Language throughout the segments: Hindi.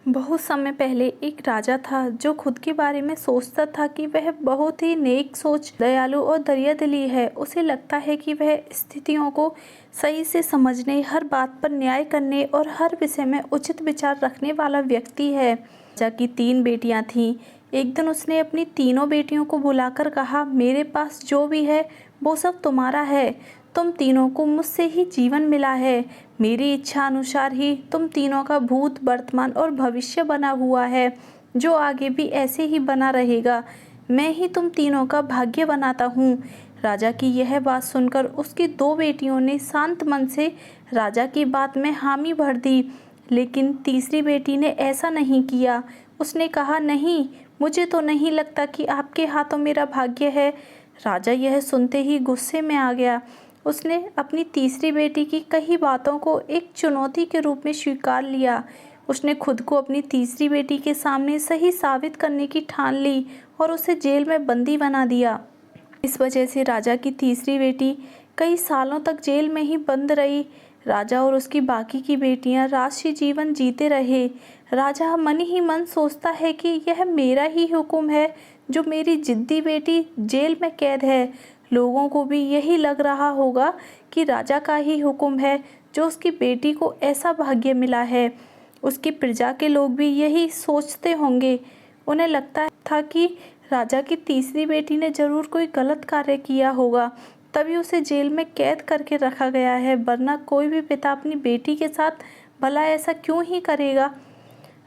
बहुत समय पहले एक राजा था जो खुद के बारे में सोचता था कि वह बहुत ही नेक सोच, दयालु और दरिया दिली है। उसे लगता है कि वह स्थितियों को सही से समझने, हर बात पर न्याय करने और हर विषय में उचित विचार रखने वाला व्यक्ति है। राजा की 3 बेटियां थीं। एक दिन उसने अपनी तीनों बेटियों को बुलाकर कहा, मेरे पास जो भी है वो सब तुम्हारा है। तुम तीनों को मुझसे ही जीवन मिला है। मेरी इच्छा अनुसार ही तुम तीनों का भूत, वर्तमान और भविष्य बना हुआ है, जो आगे भी ऐसे ही बना रहेगा। मैं ही तुम तीनों का भाग्य बनाता हूँ। राजा की यह बात सुनकर उसकी 2 बेटियों ने शांत मन से राजा की बात में हामी भर दी, लेकिन तीसरी बेटी ने ऐसा नहीं किया। उसने कहा, नहीं, मुझे तो नहीं लगता कि आपके हाथों मेरा भाग्य है। राजा यह सुनते ही गुस्से में आ गया। उसने अपनी तीसरी बेटी की कही बातों को एक चुनौती के रूप में स्वीकार लिया। उसने खुद को अपनी तीसरी बेटी के सामने सही साबित करने की ठान ली और उसे जेल में बंदी बना दिया। इस वजह से राजा की तीसरी बेटी कई सालों तक जेल में ही बंद रही। राजा और उसकी बाकी की बेटियां राजसी जीवन जीते रहे। राजा मन ही मन सोचता है कि यह मेरा ही हुक्म है जो मेरी जिद्दी बेटी जेल में कैद है। लोगों को भी यही लग रहा होगा कि राजा का ही हुक्म है जो उसकी बेटी को ऐसा भाग्य मिला है। उसकी प्रजा के लोग भी यही सोचते होंगे। उन्हें लगता था कि राजा की तीसरी बेटी ने जरूर कोई गलत कार्य किया होगा, तभी उसे जेल में कैद करके रखा गया है, वरना कोई भी पिता अपनी बेटी के साथ भला ऐसा क्यों ही करेगा।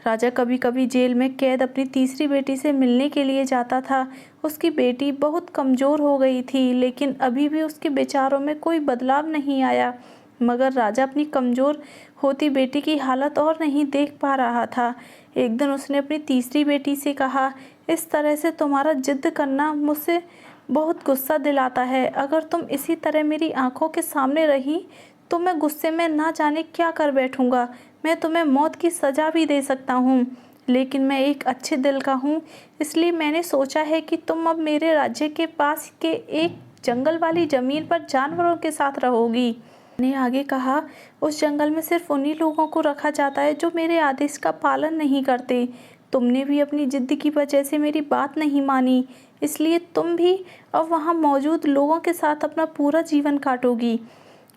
राजा कभी कभी जेल में कैद अपनी तीसरी बेटी से मिलने के लिए जाता था। उसकी बेटी बहुत कमज़ोर हो गई थी, लेकिन अभी भी उसके विचारों में कोई बदलाव नहीं आया। मगर राजा अपनी कमज़ोर होती बेटी की हालत और नहीं देख पा रहा था। एक दिन उसने अपनी तीसरी बेटी से कहा, इस तरह से तुम्हारा जिद करना मुझसे बहुत गुस्सा दिलाता है। अगर तुम इसी तरह मेरी आंखों के सामने रही तो मैं गुस्से में ना जाने क्या कर बैठूंगा। मैं तुम्हें मौत की सज़ा भी दे सकता हूँ, लेकिन मैं एक अच्छे दिल का हूँ, इसलिए मैंने सोचा है कि तुम अब मेरे राज्य के पास के एक जंगल वाली ज़मीन पर जानवरों के साथ रहोगी। ने आगे कहा, उस जंगल में सिर्फ उन्हीं लोगों को रखा जाता है जो मेरे आदेश का पालन नहीं करते। तुमने भी अपनी जिद की वजह से मेरी बात नहीं मानी, इसलिए तुम भी अब वहाँ मौजूद लोगों के साथ अपना पूरा जीवन काटोगी।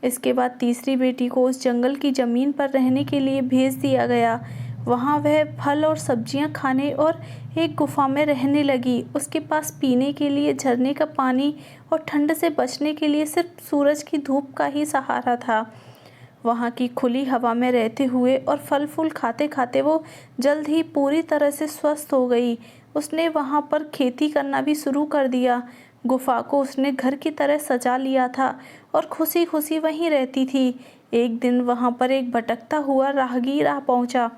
इसके बाद तीसरी बेटी को उस जंगल की ज़मीन पर रहने के लिए भेज दिया गया। वहाँ वह फल और सब्जियाँ खाने और एक गुफा में रहने लगी। उसके पास पीने के लिए झरने का पानी और ठंड से बचने के लिए सिर्फ सूरज की धूप का ही सहारा था। वहाँ की खुली हवा में रहते हुए और फल फूल खाते खाते वो जल्द ही पूरी तरह से स्वस्थ हो गई। उसने वहाँ पर खेती करना भी शुरू कर दिया। गुफा को उसने घर की तरह सजा लिया था और खुशी खुशी वहीं रहती थी। एक दिन वहाँ पर एक भटकता हुआ राहगीर आ पहुँचा।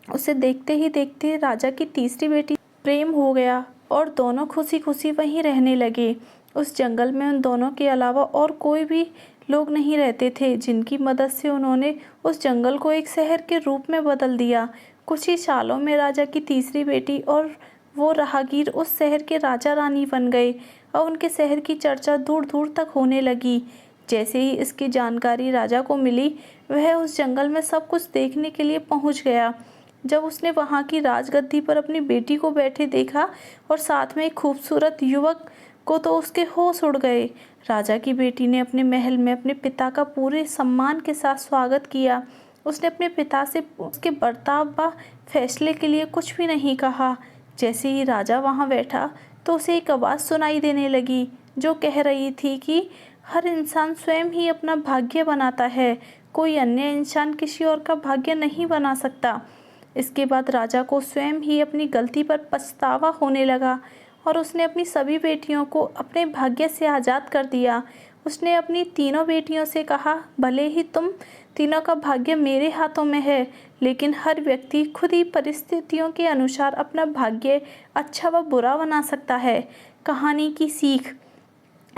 उसे देखते ही देखते राजा की तीसरी बेटी प्रेम हो गया और दोनों खुशी खुशी वहीं रहने लगे। उस जंगल में उन दोनों के अलावा और कोई भी लोग नहीं रहते थे, जिनकी मदद से उन्होंने उस जंगल को एक शहर के रूप में बदल दिया। कुछ ही सालों में राजा की तीसरी बेटी और वो राहगीर उस शहर के राजा रानी बन गए और उनके शहर की चर्चा दूर दूर तक होने लगी। जैसे ही इसकी जानकारी राजा को मिली, वह उस जंगल में सब कुछ देखने के लिए पहुंच गया। जब उसने वहां की राजगद्दी पर अपनी बेटी को बैठे देखा और साथ में एक खूबसूरत युवक को, तो उसके होश उड़ गए। राजा की बेटी ने अपने महल में अपने पिता का पूरे सम्मान के साथ स्वागत किया। उसने अपने पिता से उसके बर्ताव व फैसले के लिए कुछ भी नहीं कहा। जैसे ही राजा वहां बैठा तो उसे एक आवाज़ सुनाई देने लगी जो कह रही थी कि हर इंसान स्वयं ही अपना भाग्य बनाता है, कोई अन्य इंसान किसी और का भाग्य नहीं बना सकता। इसके बाद राजा को स्वयं ही अपनी गलती पर पछतावा होने लगा और उसने अपनी सभी बेटियों को अपने भाग्य से आज़ाद कर दिया। उसने अपनी तीनों बेटियों से कहा, भले ही तुम तीनों का भाग्य मेरे हाथों में है, लेकिन हर व्यक्ति खुद ही परिस्थितियों के अनुसार अपना भाग्य अच्छा व बुरा बना सकता है। कहानी की सीख।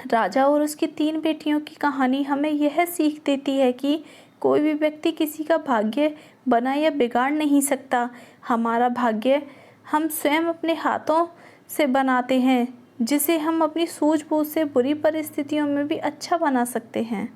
राजा और उसकी 3 बेटियों की कहानी हमें यह सीख देती है कि कोई भी व्यक्ति किसी का भाग्य बना या बिगाड़ नहीं सकता। हमारा भाग्य हम स्वयं अपने हाथों से बनाते हैं, जिसे हम अपनी सूझबूझ से बुरी परिस्थितियों में भी अच्छा बना सकते हैं।